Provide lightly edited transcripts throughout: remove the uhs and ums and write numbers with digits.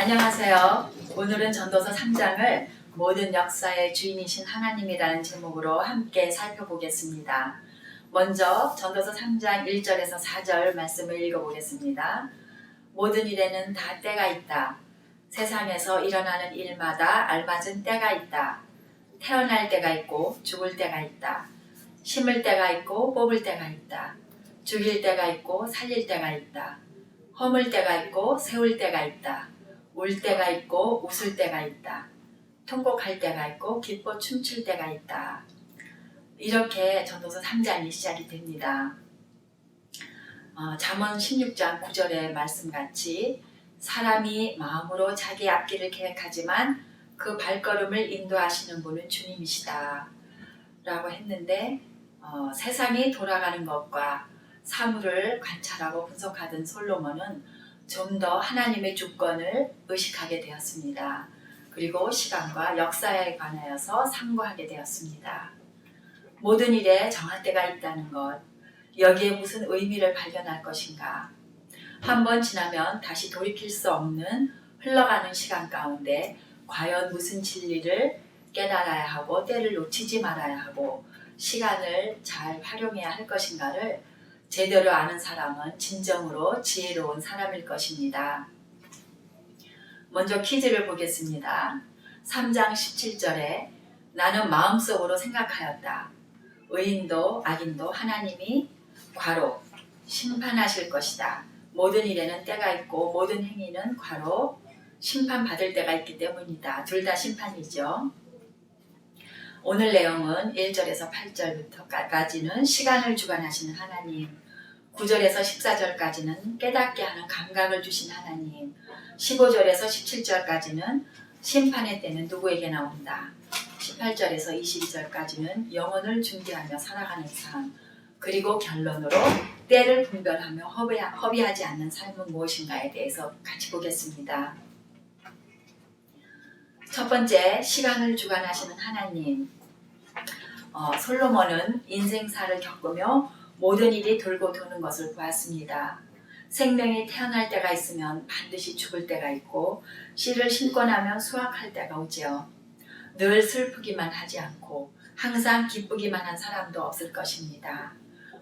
안녕하세요. 오늘은 전도서 3장을 모든 역사의 주인이신 하나님이라는 제목으로 함께 살펴보겠습니다. 먼저 전도서 3장 1절에서 4절 말씀을 읽어보겠습니다. 모든 일에는 다 때가 있다. 세상에서 일어나는 일마다 알맞은 때가 있다. 태어날 때가 있고 죽을 때가 있다. 심을 때가 있고 뽑을 때가 있다. 죽일 때가 있고 살릴 때가 있다. 허물 때가 있고 세울 때가 있다. 울 때가 있고 웃을 때가 있다. 통곡할 때가 있고 기뻐 춤출 때가 있다. 이렇게 전도서 3장이 시작이 됩니다. 잠언 16장 9절의 말씀같이 사람이 마음으로 자기 앞길을 계획하지만 그 발걸음을 인도하시는 분은 주님이시다 라고 했는데 세상이 돌아가는 것과 사물을 관찰하고 분석하던 솔로몬은 좀 더 하나님의 주권을 의식하게 되었습니다. 그리고 시간과 역사에 관하여서 상고하게 되었습니다. 모든 일에 정한 때가 있다는 것, 여기에 무슨 의미를 발견할 것인가? 한번 지나면 다시 돌이킬 수 없는 흘러가는 시간 가운데 과연 무슨 진리를 깨달아야 하고 때를 놓치지 말아야 하고 시간을 잘 활용해야 할 것인가를 제대로 아는 사람은 진정으로 지혜로운 사람일 것입니다. 먼저 퀴즈를 보겠습니다. 3장 17절에 나는 마음속으로 생각하였다. 의인도 악인도 하나님이 괄호 심판하실 것이다. 모든 일에는 때가 있고 모든 행위는 괄호 심판받을 때가 있기 때문이다. 둘 다 심판이죠. 오늘 내용은 1절에서 8절부터까지는 시간을 주관하시는 하나님, 9절에서 14절까지는 깨닫게 하는 감각을 주신 하나님, 15절에서 17절까지는 심판의 때는 누구에게나 온다. 18절에서 22절까지는 영혼을 준비하며 살아가는 삶, 그리고 결론으로 때를 분별하며 허비하지 않는 삶은 무엇인가에 대해서 같이 보겠습니다. 첫 번째, 시간을 주관하시는 하나님. 솔로몬은 인생사를 겪으며 모든 일이 돌고 도는 것을 보았습니다. 생명이 태어날 때가 있으면 반드시 죽을 때가 있고 씨를 심고 나면 수확할 때가 오지요. 늘 슬프기만 하지 않고 항상 기쁘기만 한 사람도 없을 것입니다.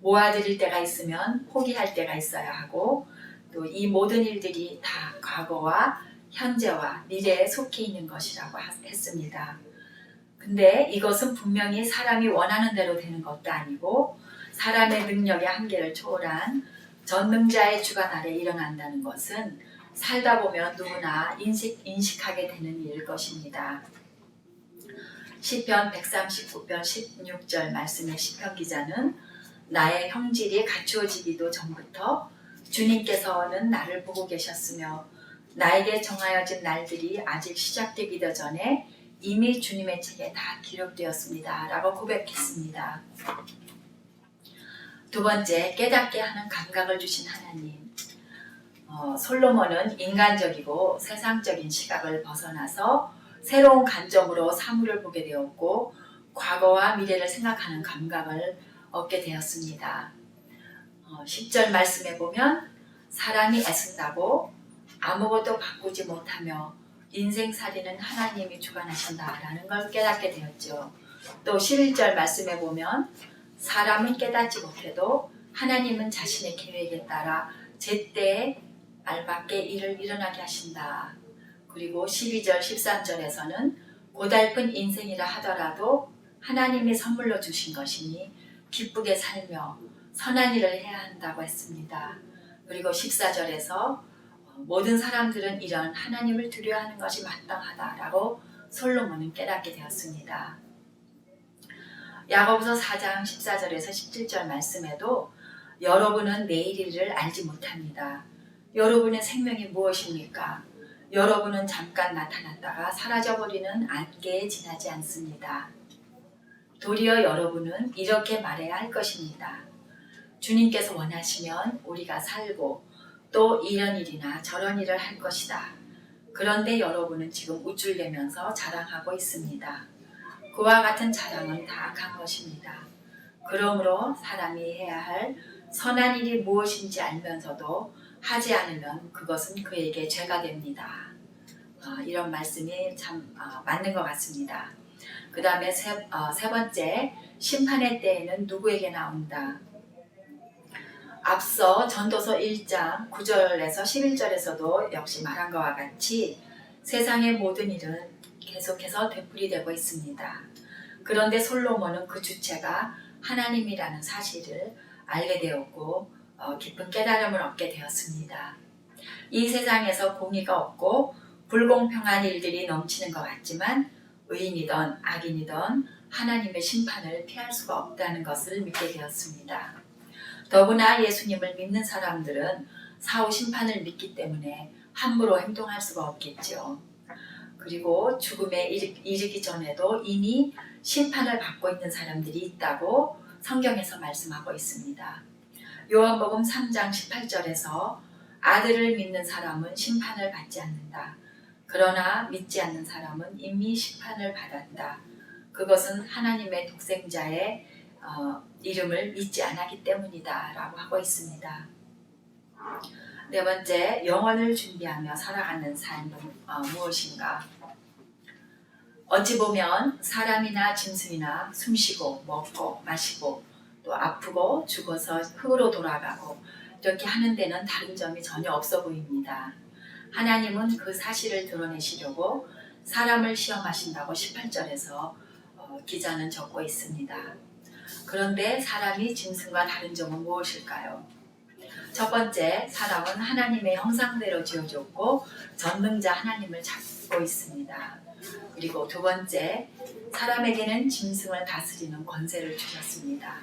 모아드릴 때가 있으면 포기할 때가 있어야 하고 또 이 모든 일들이 다 과거와 현재와 미래에 속해 있는 것이라고 했습니다. 근데 이것은 분명히 사람이 원하는 대로 되는 것도 아니고 사람의 능력의 한계를 초월한 전능자의 주관 아래 일어난다는 것은 살다 보면 누구나 인식하게 되는 일일 것입니다. 시편 139편 16절 말씀의 시편 기자는 나의 형질이 갖추어지기도 전부터 주님께서는 나를 보고 계셨으며 나에게 정하여진 날들이 아직 시작되기도 전에 이미 주님의 책에 다 기록되었습니다 라고 고백했습니다. 두 번째, 깨닫게 하는 감각을 주신 하나님. 솔로몬은 인간적이고 세상적인 시각을 벗어나서 새로운 관점으로 사물을 보게 되었고 과거와 미래를 생각하는 감각을 얻게 되었습니다. 10절 말씀에 보면 사람이 애쓴다고 아무것도 바꾸지 못하며 인생살이는 하나님이 주관하신다라는 걸 깨닫게 되었죠. 또 11절 말씀에 보면 사람은 깨닫지 못해도 하나님은 자신의 계획에 따라 제때에 알맞게 일을 일어나게 하신다. 그리고 12절 13절에서는 고달픈 인생이라 하더라도 하나님이 선물로 주신 것이니 기쁘게 살며 선한 일을 해야 한다고 했습니다. 그리고 14절에서 모든 사람들은 이런 하나님을 두려워하는 것이 마땅하다라고 솔로몬은 깨닫게 되었습니다. 야고보서 4장 14절에서 17절 말씀에도 여러분은 내일 일을 알지 못합니다. 여러분의 생명이 무엇입니까? 여러분은 잠깐 나타났다가 사라져버리는 안개에 지나지 않습니다. 도리어 여러분은 이렇게 말해야 할 것입니다. 주님께서 원하시면 우리가 살고 또 이런 일이나 저런 일을 할 것이다. 그런데 여러분은 지금 우쭐대면서 자랑하고 있습니다. 그와 같은 자랑은 다 악한 것입니다. 그러므로 사람이 해야 할 선한 일이 무엇인지 알면서도 하지 않으면 그것은 그에게 죄가 됩니다. 이런 말씀이 참 맞는 것 같습니다. 그 다음에 세 번째, 심판의 때에는 누구에게 나온다. 앞서 전도서 1장 9절에서 11절에서도 역시 말한 것과 같이 세상의 모든 일은 계속해서 되풀이되고 있습니다. 그런데 솔로몬은 그 주체가 하나님이라는 사실을 알게 되었고 깊은 깨달음을 얻게 되었습니다. 이 세상에서 공의가 없고 불공평한 일들이 넘치는 것 같지만 의인이든 악인이든 하나님의 심판을 피할 수가 없다는 것을 믿게 되었습니다. 더구나 예수님을 믿는 사람들은 사후 심판을 믿기 때문에 함부로 행동할 수가 없겠죠. 그리고 죽음에 이르기 전에도 이미 심판을 받고 있는 사람들이 있다고 성경에서 말씀하고 있습니다. 요한복음 3장 18절에서 아들을 믿는 사람은 심판을 받지 않는다. 그러나 믿지 않는 사람은 이미 심판을 받았다. 그것은 하나님의 독생자의 이름을 믿지 않았기 때문이다 라고 하고 있습니다. 네 번째, 영원을 준비하며 살아가는 삶은 무엇인가? 어찌 보면 사람이나 짐승이나 숨쉬고 먹고 마시고 또 아프고 죽어서 흙으로 돌아가고 이렇게 하는 데는 다른 점이 전혀 없어 보입니다. 하나님은 그 사실을 드러내시려고 사람을 시험하신다고 18절에서 기자는 적고 있습니다. 그런데 사람이 짐승과 다른 점은 무엇일까요? 첫 번째, 사람은 하나님의 형상대로 지어졌고 전능자 하나님을 잡고 있습니다. 그리고 두 번째, 사람에게는 짐승을 다스리는 권세를 주셨습니다.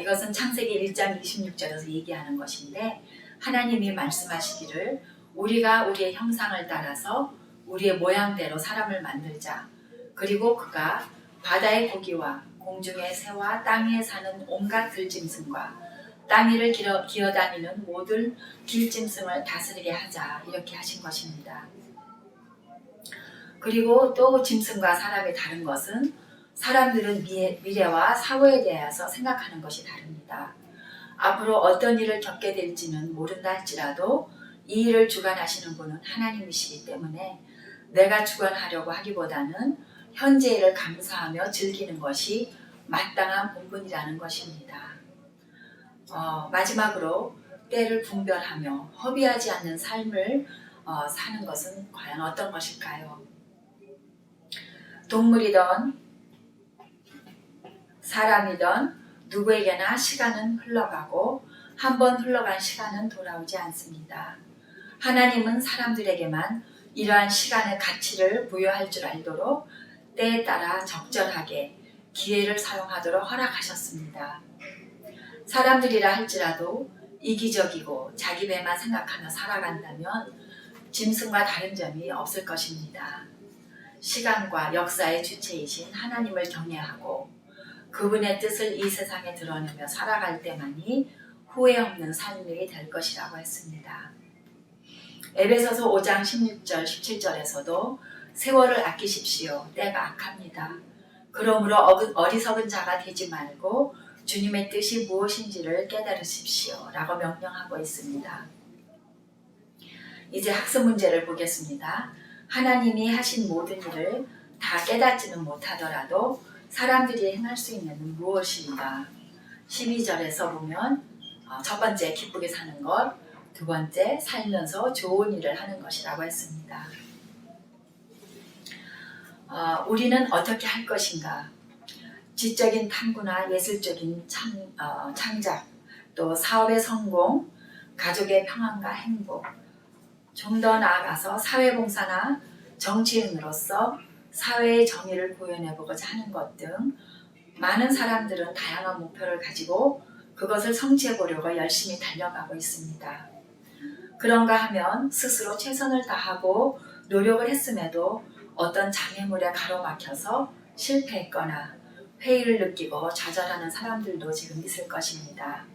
이것은 창세기 1장 26절에서 얘기하는 것인데 하나님이 말씀하시기를 우리가 우리의 형상을 따라서 우리의 모양대로 사람을 만들자. 그리고 그가 바다의 고기와 공중의 새와 땅 위에 사는 온갖 들짐승과 땅 위를 기어다니는 모든 길짐승을 다스리게 하자. 이렇게 하신 것입니다. 그리고 또 짐승과 사람이 다른 것은 사람들은 미래와 사고에 대해서 생각하는 것이 다릅니다. 앞으로 어떤 일을 겪게 될지는 모른다 할지라도 이 일을 주관하시는 분은 하나님이시기 때문에 내가 주관하려고 하기보다는 현재 일을 감사하며 즐기는 것이 마땅한 본분이라는 것입니다. 마지막으로 때를 분별하며 허비하지 않는 삶을 사는 것은 과연 어떤 것일까요? 동물이든 사람이든 누구에게나 시간은 흘러가고 한번 흘러간 시간은 돌아오지 않습니다. 하나님은 사람들에게만 이러한 시간의 가치를 부여할 줄 알도록 때에 따라 적절하게 기회를 사용하도록 허락하셨습니다. 사람들이라 할지라도 이기적이고 자기 배만 생각하며 살아간다면 짐승과 다른 점이 없을 것입니다. 시간과 역사의 주체이신 하나님을 경외하고 그분의 뜻을 이 세상에 드러내며 살아갈 때만이 후회 없는 삶이 될 것이라고 했습니다. 에베소서 5장 16절 17절에서도 세월을 아끼십시오. 때가 악합니다. 그러므로 어리석은 자가 되지 말고 주님의 뜻이 무엇인지를 깨달으십시오. 라고 명령하고 있습니다. 이제 학습 문제를 보겠습니다. 하나님이 하신 모든 일을 다 깨닫지는 못하더라도 사람들이 행할 수 있는 건 무엇인가? 12절에서 보면 첫 번째 기쁘게 사는 것, 두 번째 살면서 좋은 일을 하는 것이라고 했습니다. 우리는 어떻게 할 것인가? 지적인 탐구나 예술적인 창작, 또 사업의 성공, 가족의 평안과 행복, 좀 더 나아가서 사회봉사나 정치인으로서 사회의 정의를 구현해보고자 하는 것 등 많은 사람들은 다양한 목표를 가지고 그것을 성취해보려고 열심히 달려가고 있습니다. 그런가 하면 스스로 최선을 다하고 노력을 했음에도 어떤 장애물에 가로막혀서 실패했거나 회의를 느끼고 좌절하는 사람들도 지금 있을 것입니다.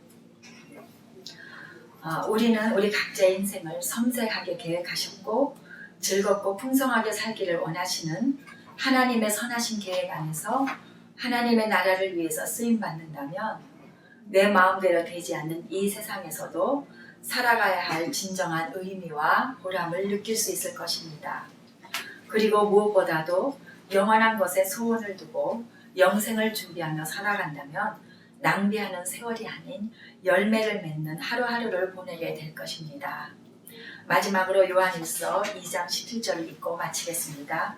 우리는 우리 각자의 인생을 섬세하게 계획하셨고 즐겁고 풍성하게 살기를 원하시는 하나님의 선하신 계획 안에서 하나님의 나라를 위해서 쓰임받는다면 내 마음대로 되지 않는 이 세상에서도 살아가야 할 진정한 의미와 보람을 느낄 수 있을 것입니다. 그리고 무엇보다도 영원한 것에 소원을 두고 영생을 준비하며 살아간다면 낭비하는 세월이 아닌 열매를 맺는 하루하루를 보내게 될 것입니다. 마지막으로 요한일서 2장 17절을 읽고 마치겠습니다.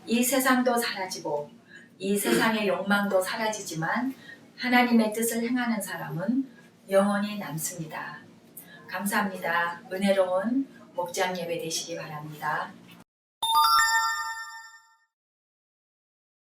이 세상도 사라지고 이 세상의 욕망도 사라지지만 하나님의 뜻을 행하는 사람은 영원히 남습니다. 감사합니다. 은혜로운 목장 예배 되시기 바랍니다.